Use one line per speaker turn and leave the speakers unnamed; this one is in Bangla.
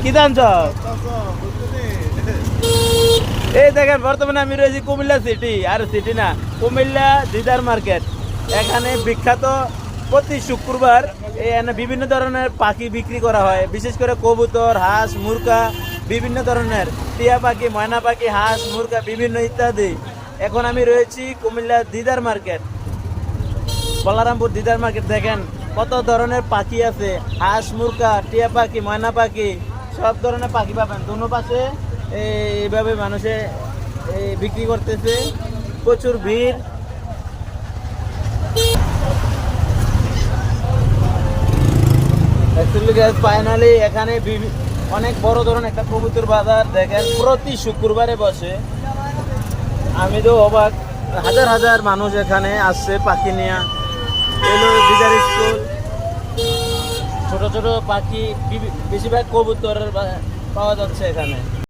কি জানছ? এই দেখেন বর্তমানে আমি রয়েছি কুমিল্লা সিটি, আর সিটি না, কুমিল্লা দিদার মার্কেট। এখানে বিখ্যাত প্রতি শুক্রবার এখানে বিভিন্ন ধরনের পাখি বিক্রি করা হয়, বিশেষ করে কবুতর, হাঁস, মুরগা, বিভিন্ন ধরনের টিয়া পাখি, ময়না পাখি, হাঁস, মুরগা বিভিন্ন ইত্যাদি। এখন আমি রয়েছি কুমিল্লা দিদার মার্কেট, বলারামপুর দিদার মার্কেট। দেখেন কত ধরনের পাখি আছে, হাঁস, মুরগা, টিয়া পাখি, ময়না পাখি, সব ধরনের পাখি পাবেন। দোনো পাশে এইভাবে মানুষে বিক্রি করতেছে, প্রচুর ভিড়। ফাইনালি এখানে অনেক বড় ধরনের একটা কবুতর বাজার দেখেন, প্রতি শুক্রবারে বসে। আমি তো অবাক, হাজার হাজার মানুষ এখানে আসছে পাখি নিয়ে। এলো দিদার স্কুল, ছোট ছোট পাখি, বেশিরভাগ কবুতর পাওয়া যাচ্ছে এখানে।